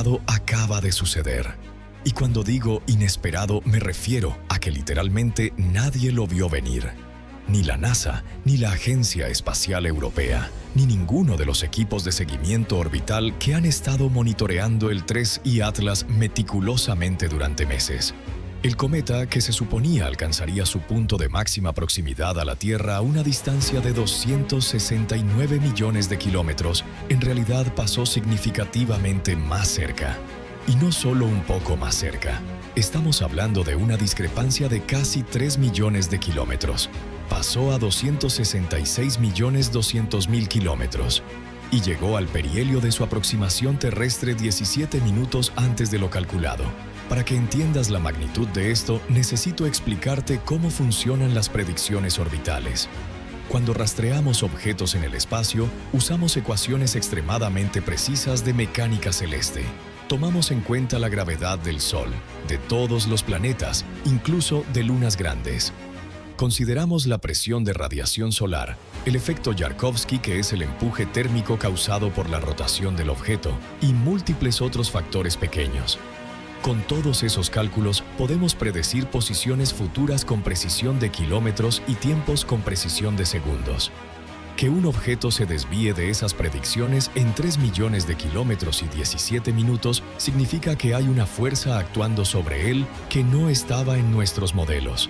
inesperado acaba de suceder. Y cuando digo inesperado me refiero a que literalmente nadie lo vio venir. Ni la NASA, ni la Agencia Espacial Europea, ni ninguno de los equipos de seguimiento orbital que han estado monitoreando el 3I Atlas meticulosamente durante meses. El cometa, que se suponía alcanzaría su punto de máxima proximidad a la Tierra a una distancia de 269 millones de kilómetros, en realidad pasó significativamente más cerca. Y no solo un poco más cerca. Estamos hablando de una discrepancia de casi 3 millones de kilómetros. Pasó a 266.200.000 kilómetros y llegó al perihelio de su aproximación terrestre 17 minutos antes de lo calculado. Para que entiendas la magnitud de esto, necesito explicarte cómo funcionan las predicciones orbitales. Cuando rastreamos objetos en el espacio, usamos ecuaciones extremadamente precisas de mecánica celeste. Tomamos en cuenta la gravedad del Sol, de todos los planetas, incluso de lunas grandes. Consideramos la presión de radiación solar, el efecto Yarkovsky, que es el empuje térmico causado por la rotación del objeto, y múltiples otros factores pequeños. Con todos esos cálculos, podemos predecir posiciones futuras con precisión de kilómetros y tiempos con precisión de segundos. Que un objeto se desvíe de esas predicciones en 3 millones de kilómetros y 17 minutos significa que hay una fuerza actuando sobre él que no estaba en nuestros modelos.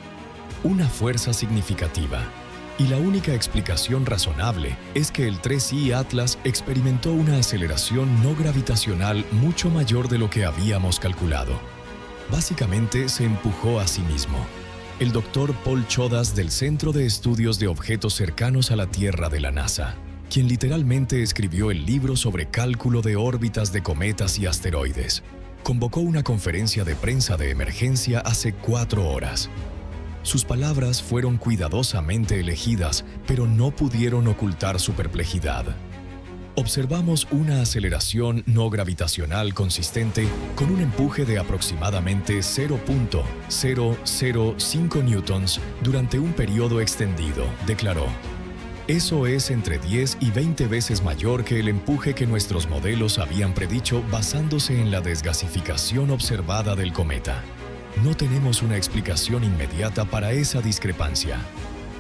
Una fuerza significativa. Y la única explicación razonable es que el 3I Atlas experimentó una aceleración no gravitacional mucho mayor de lo que habíamos calculado. Básicamente se empujó a sí mismo. El Dr. Paul Chodas del Centro de Estudios de Objetos Cercanos a la Tierra de la NASA, quien literalmente escribió el libro sobre cálculo de órbitas de cometas y asteroides, convocó una conferencia de prensa de emergencia hace 4 horas. Sus palabras fueron cuidadosamente elegidas, pero no pudieron ocultar su perplejidad. Observamos una aceleración no gravitacional consistente con un empuje de aproximadamente 0.005 newtons durante un periodo extendido, declaró. Eso es entre 10 y 20 veces mayor que el empuje que nuestros modelos habían predicho basándose en la desgasificación observada del cometa. No tenemos una explicación inmediata para esa discrepancia.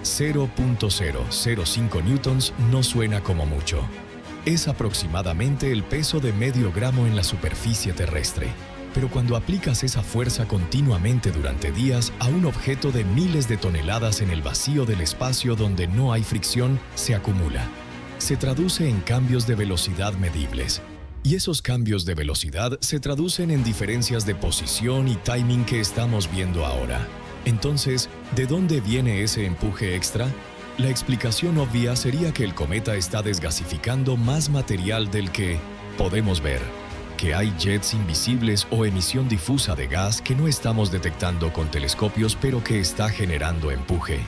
0.005 newtons no suena como mucho. Es aproximadamente el peso de medio gramo en la superficie terrestre. Pero cuando aplicas esa fuerza continuamente durante días a un objeto de miles de toneladas en el vacío del espacio donde no hay fricción, se acumula. Se traduce en cambios de velocidad medibles. Y esos cambios de velocidad se traducen en diferencias de posición y timing que estamos viendo ahora. Entonces, ¿de dónde viene ese empuje extra? La explicación obvia sería que el cometa está desgasificando más material del que podemos ver, que hay jets invisibles o emisión difusa de gas que no estamos detectando con telescopios pero que está generando empuje.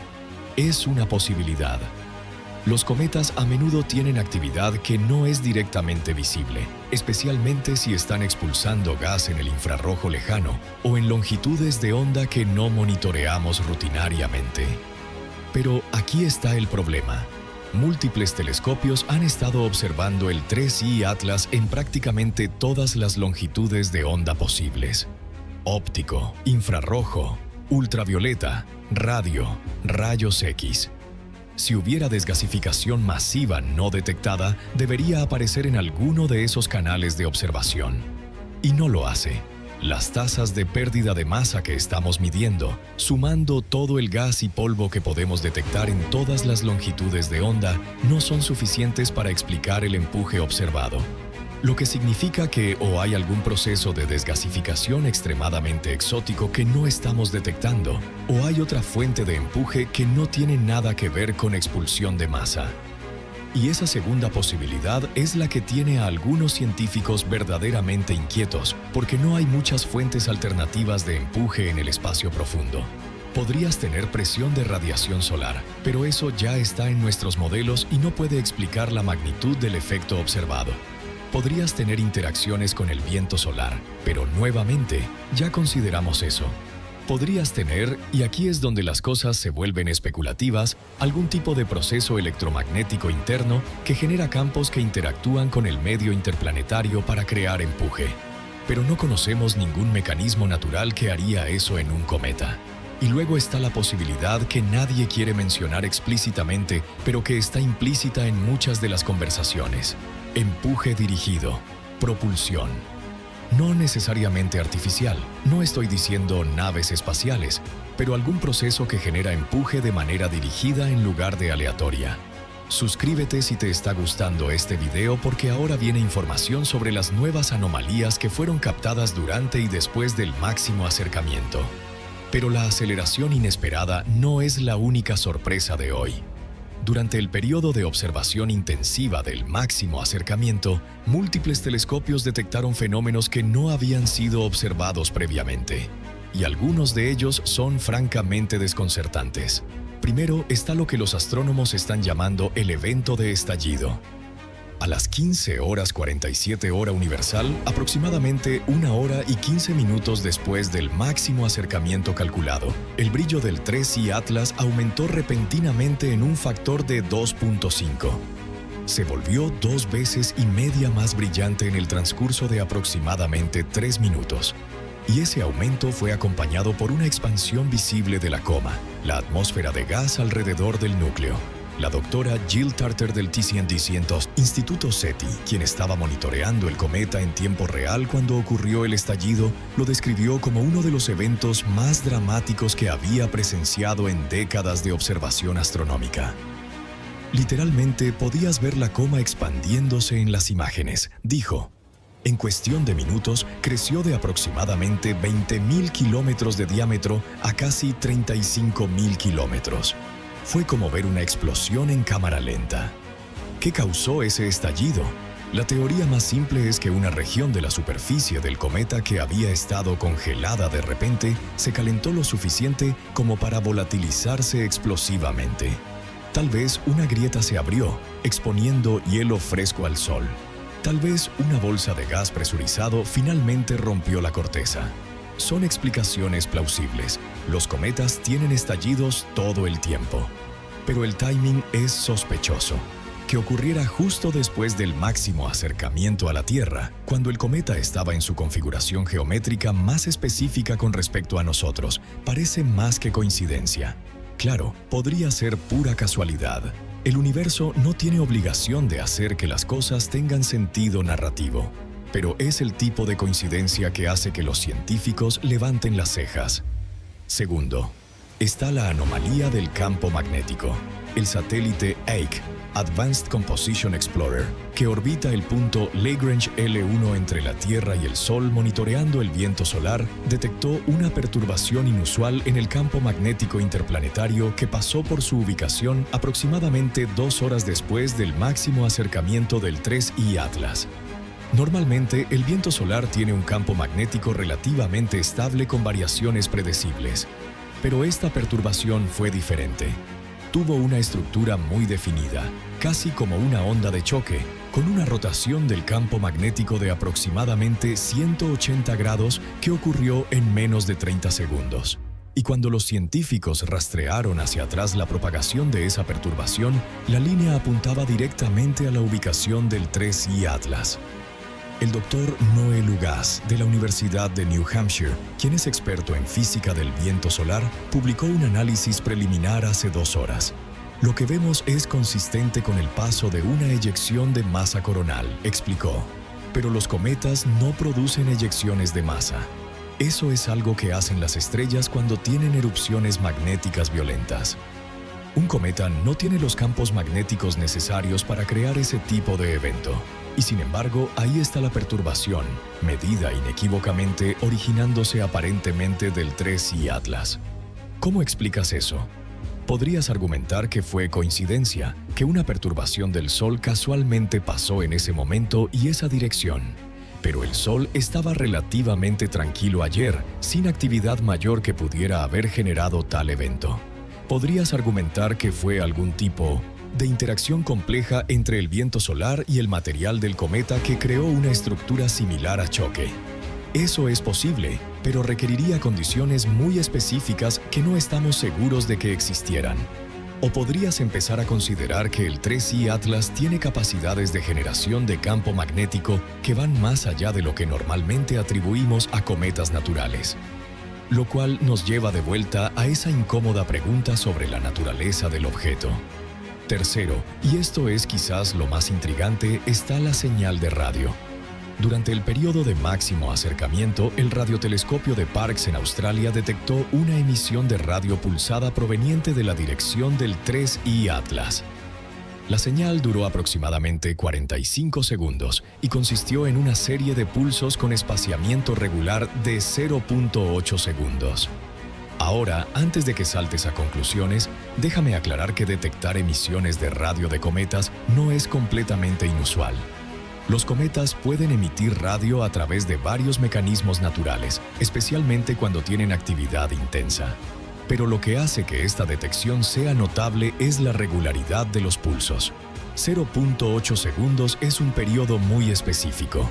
Es una posibilidad. Los cometas a menudo tienen actividad que no es directamente visible, especialmente si están expulsando gas en el infrarrojo lejano o en longitudes de onda que no monitoreamos rutinariamente. Pero aquí está el problema. Múltiples telescopios han estado observando el 3I Atlas en prácticamente todas las longitudes de onda posibles. Óptico, infrarrojo, ultravioleta, radio, rayos X. Si hubiera desgasificación masiva no detectada, debería aparecer en alguno de esos canales de observación. Y no lo hace. Las tasas de pérdida de masa que estamos midiendo, sumando todo el gas y polvo que podemos detectar en todas las longitudes de onda, no son suficientes para explicar el empuje observado. Lo que significa que o hay algún proceso de desgasificación extremadamente exótico que no estamos detectando, o hay otra fuente de empuje que no tiene nada que ver con expulsión de masa. Y esa segunda posibilidad es la que tiene a algunos científicos verdaderamente inquietos, porque no hay muchas fuentes alternativas de empuje en el espacio profundo. Podrías tener presión de radiación solar, pero eso ya está en nuestros modelos y no puede explicar la magnitud del efecto observado. Podrías tener interacciones con el viento solar, pero nuevamente, ya consideramos eso. Podrías tener, y aquí es donde las cosas se vuelven especulativas, algún tipo de proceso electromagnético interno que genera campos que interactúan con el medio interplanetario para crear empuje. pero no conocemos ningún mecanismo natural que haría eso en un cometa. Y luego está la posibilidad que nadie quiere mencionar explícitamente, pero que está implícita en muchas de las conversaciones. Empuje dirigido, propulsión. No necesariamente artificial, no estoy diciendo naves espaciales, pero algún proceso que genera empuje de manera dirigida en lugar de aleatoria. Suscríbete si te está gustando este video porque ahora viene información sobre las nuevas anomalías que fueron captadas durante y después del máximo acercamiento. Pero la aceleración inesperada no es la única sorpresa de hoy. Durante el periodo de observación intensiva del máximo acercamiento, múltiples telescopios detectaron fenómenos que no habían sido observados previamente. Y algunos de ellos son francamente desconcertantes. Primero está lo que los astrónomos están llamando el evento de estallido. A las 15:47 hora universal, aproximadamente 1 hora y 15 minutos después del máximo acercamiento calculado, el brillo del 3I Atlas aumentó repentinamente en un factor de 2.5. Se volvió 2 veces y media más brillante en el transcurso de aproximadamente 3 minutos. Y ese aumento fue acompañado por una expansión visible de la coma, la atmósfera de gas alrededor del núcleo. La doctora Jill Tarter del TCND-100 Instituto SETI, quien estaba monitoreando el cometa en tiempo real cuando ocurrió el estallido, lo describió como uno de los eventos más dramáticos que había presenciado en décadas de observación astronómica. Literalmente podías ver la coma expandiéndose en las imágenes, dijo. En cuestión de minutos, creció de aproximadamente 20.000 kilómetros de diámetro a casi 35.000 kilómetros. Fue como ver una explosión en cámara lenta. ¿Qué causó ese estallido? La teoría más simple es que una región de la superficie del cometa que había estado congelada de repente se calentó lo suficiente como para volatilizarse explosivamente. Tal vez una grieta se abrió, exponiendo hielo fresco al sol. Tal vez una bolsa de gas presurizado finalmente rompió la corteza. Son explicaciones plausibles. Los cometas tienen estallidos todo el tiempo. Pero el timing es sospechoso. Que ocurriera justo después del máximo acercamiento a la Tierra, cuando el cometa estaba en su configuración geométrica más específica con respecto a nosotros, parece más que coincidencia. Claro, podría ser pura casualidad. El universo no tiene obligación de hacer que las cosas tengan sentido narrativo. Pero es el tipo de coincidencia que hace que los científicos levanten las cejas. Segundo, está la anomalía del campo magnético. El satélite AIC, Advanced Composition Explorer, que orbita el punto Lagrange L1 entre la Tierra y el Sol monitoreando el viento solar, detectó una perturbación inusual en el campo magnético interplanetario que pasó por su ubicación aproximadamente 2 horas después del máximo acercamiento del 3I Atlas. Normalmente, el viento solar tiene un campo magnético relativamente estable con variaciones predecibles. Pero esta perturbación fue diferente. Tuvo una estructura muy definida, casi como una onda de choque, con una rotación del campo magnético de aproximadamente 180 grados que ocurrió en menos de 30 segundos. Y cuando los científicos rastrearon hacia atrás la propagación de esa perturbación, la línea apuntaba directamente a la ubicación del 3I Atlas. El doctor Noel Ugas, de la Universidad de New Hampshire, quien es experto en física del viento solar, publicó un análisis preliminar hace 2 horas. Lo que vemos es consistente con el paso de una eyección de masa coronal, explicó. Pero los cometas no producen eyecciones de masa. Eso es algo que hacen las estrellas cuando tienen erupciones magnéticas violentas. Un cometa no tiene los campos magnéticos necesarios para crear ese tipo de evento. Y sin embargo, ahí está la perturbación, medida inequívocamente originándose aparentemente del 3I Atlas. ¿Cómo explicas eso? Podrías argumentar que fue coincidencia, que una perturbación del Sol casualmente pasó en ese momento y esa dirección. Pero el Sol estaba relativamente tranquilo ayer, sin actividad mayor que pudiera haber generado tal evento. Podrías argumentar que fue algún tipo de interacción compleja entre el viento solar y el material del cometa que creó una estructura similar a choque. Eso es posible, pero requeriría condiciones muy específicas que no estamos seguros de que existieran. O podrías empezar a considerar que el 3I Atlas tiene capacidades de generación de campo magnético que van más allá de lo que normalmente atribuimos a cometas naturales. Lo cual nos lleva de vuelta a esa incómoda pregunta sobre la naturaleza del objeto. Tercero, y esto es quizás lo más intrigante, está la señal de radio. Durante el periodo de máximo acercamiento, el radiotelescopio de Parkes en Australia detectó una emisión de radio pulsada proveniente de la dirección del 3I Atlas. La señal duró aproximadamente 45 segundos y consistió en una serie de pulsos con espaciamiento regular de 0.8 segundos. Ahora, antes de que saltes a conclusiones, déjame aclarar que detectar emisiones de radio de cometas no es completamente inusual. Los cometas pueden emitir radio a través de varios mecanismos naturales, especialmente cuando tienen actividad intensa. Pero lo que hace que esta detección sea notable es la regularidad de los pulsos. 0.8 segundos es un periodo muy específico.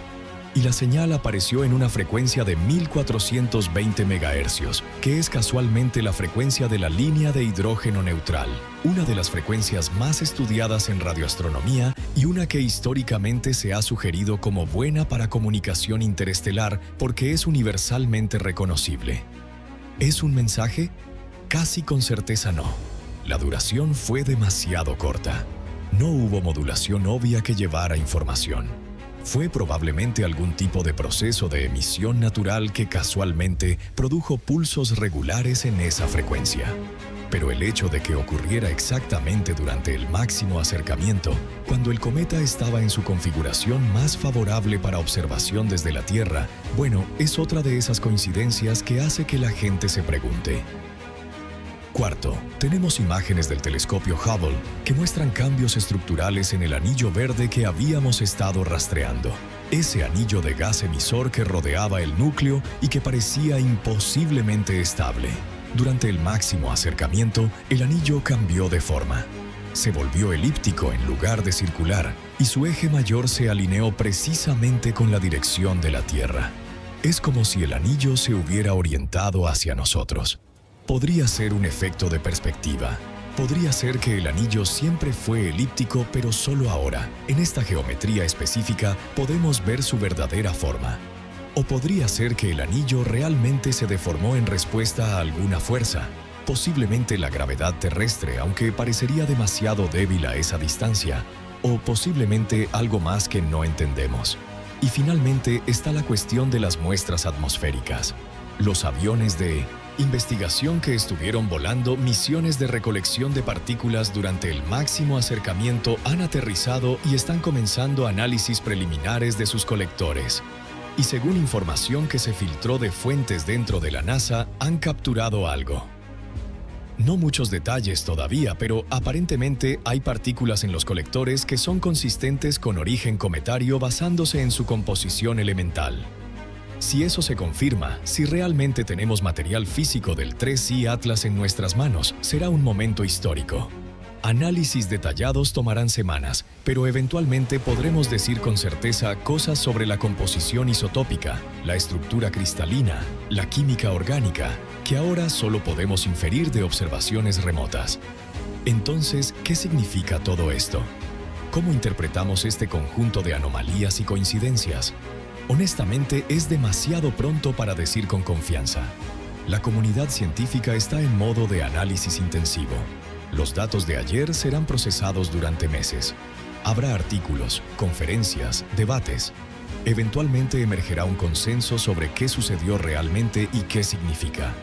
Y la señal apareció en una frecuencia de 1420 MHz, que es casualmente la frecuencia de la línea de hidrógeno neutral, una de las frecuencias más estudiadas en radioastronomía y una que históricamente se ha sugerido como buena para comunicación interestelar porque es universalmente reconocible. ¿Es un mensaje? Casi con certeza no. La duración fue demasiado corta. No hubo modulación obvia que llevara información. Fue probablemente algún tipo de proceso de emisión natural que casualmente produjo pulsos regulares en esa frecuencia. Pero el hecho de que ocurriera exactamente durante el máximo acercamiento, cuando el cometa estaba en su configuración más favorable para observación desde la Tierra, bueno, es otra de esas coincidencias que hace que la gente se pregunte. Cuarto, tenemos imágenes del telescopio Hubble que muestran cambios estructurales en el anillo verde que habíamos estado rastreando. Ese anillo de gas emisor que rodeaba el núcleo y que parecía imposiblemente estable. Durante el máximo acercamiento, el anillo cambió de forma. Se volvió elíptico en lugar de circular y su eje mayor se alineó precisamente con la dirección de la Tierra. Es como si el anillo se hubiera orientado hacia nosotros. Podría ser un efecto de perspectiva. Podría ser que el anillo siempre fue elíptico, pero solo ahora, en esta geometría específica, podemos ver su verdadera forma. O podría ser que el anillo realmente se deformó en respuesta a alguna fuerza, posiblemente la gravedad terrestre, aunque parecería demasiado débil a esa distancia, o posiblemente algo más que no entendemos. Y finalmente está la cuestión de las muestras atmosféricas. Los aviones de investigación que estuvieron volando misiones de recolección de partículas durante el máximo acercamiento han aterrizado y están comenzando análisis preliminares de sus colectores. Y según información que se filtró de fuentes dentro de la NASA, han capturado algo. No muchos detalles todavía, pero aparentemente hay partículas en los colectores que son consistentes con origen cometario basándose en su composición elemental. Si eso se confirma, si realmente tenemos material físico del 3I Atlas en nuestras manos, será un momento histórico. Análisis detallados tomarán semanas, pero eventualmente podremos decir con certeza cosas sobre la composición isotópica, la estructura cristalina, la química orgánica, que ahora solo podemos inferir de observaciones remotas. Entonces, ¿qué significa todo esto? ¿Cómo interpretamos este conjunto de anomalías y coincidencias? Honestamente, es demasiado pronto para decir con confianza. La comunidad científica está en modo de análisis intensivo. Los datos de ayer serán procesados durante meses. Habrá artículos, conferencias, debates. Eventualmente emergerá un consenso sobre qué sucedió realmente y qué significa.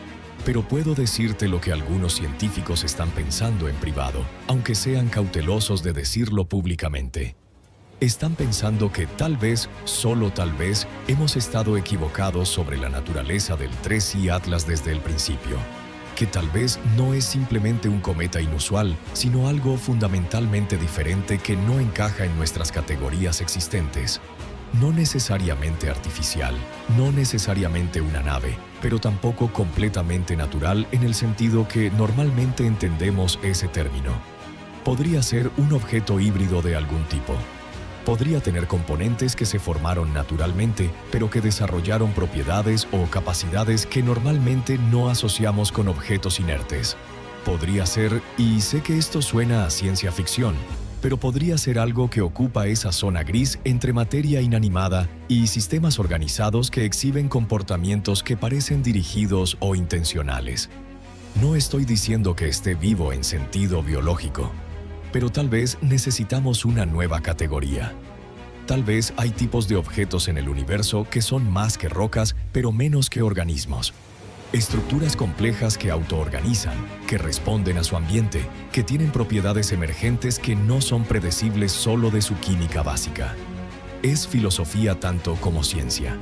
Pero puedo decirte lo que algunos científicos están pensando en privado, aunque sean cautelosos de decirlo públicamente. Están pensando que tal vez, solo tal vez, hemos estado equivocados sobre la naturaleza del 3I Atlas desde el principio. Que tal vez no es simplemente un cometa inusual, sino algo fundamentalmente diferente que no encaja en nuestras categorías existentes. No necesariamente artificial, no necesariamente una nave, pero tampoco completamente natural en el sentido que normalmente entendemos ese término. Podría ser un objeto híbrido de algún tipo. Podría tener componentes que se formaron naturalmente, pero que desarrollaron propiedades o capacidades que normalmente no asociamos con objetos inertes. Podría ser, y sé que esto suena a ciencia ficción, pero podría ser algo que ocupa esa zona gris entre materia inanimada y sistemas organizados que exhiben comportamientos que parecen dirigidos o intencionales. No estoy diciendo que esté vivo en sentido biológico, pero tal vez necesitamos una nueva categoría. Tal vez hay tipos de objetos en el universo que son más que rocas, pero menos que organismos. Estructuras complejas que autoorganizan, que responden a su ambiente, que tienen propiedades emergentes que no son predecibles solo de su química básica. Es filosofía tanto como ciencia.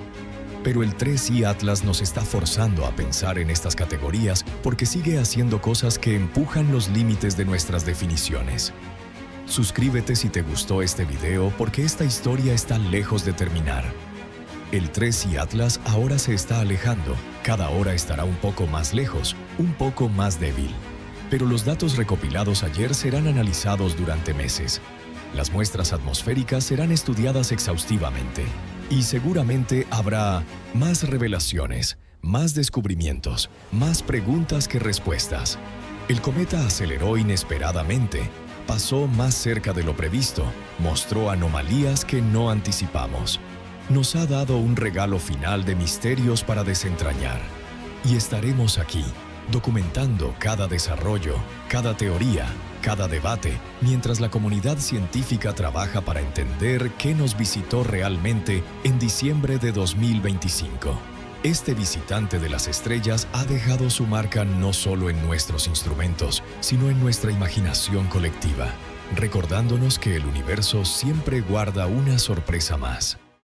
Pero el 3i Atlas nos está forzando a pensar en estas categorías porque sigue haciendo cosas que empujan los límites de nuestras definiciones. Suscríbete si te gustó este video porque esta historia está lejos de terminar. El 3i Atlas ahora se está alejando, cada hora estará un poco más lejos, un poco más débil. Pero los datos recopilados ayer serán analizados durante meses. Las muestras atmosféricas serán estudiadas exhaustivamente. Y seguramente habrá más revelaciones, más descubrimientos, más preguntas que respuestas. El cometa aceleró inesperadamente, pasó más cerca de lo previsto, mostró anomalías que no anticipamos. Nos ha dado un regalo final de misterios para desentrañar. Y estaremos aquí, documentando cada desarrollo, cada teoría, cada debate, mientras la comunidad científica trabaja para entender qué nos visitó realmente en diciembre de 2025. Este visitante de las estrellas ha dejado su marca no solo en nuestros instrumentos, sino en nuestra imaginación colectiva, recordándonos que el universo siempre guarda una sorpresa más.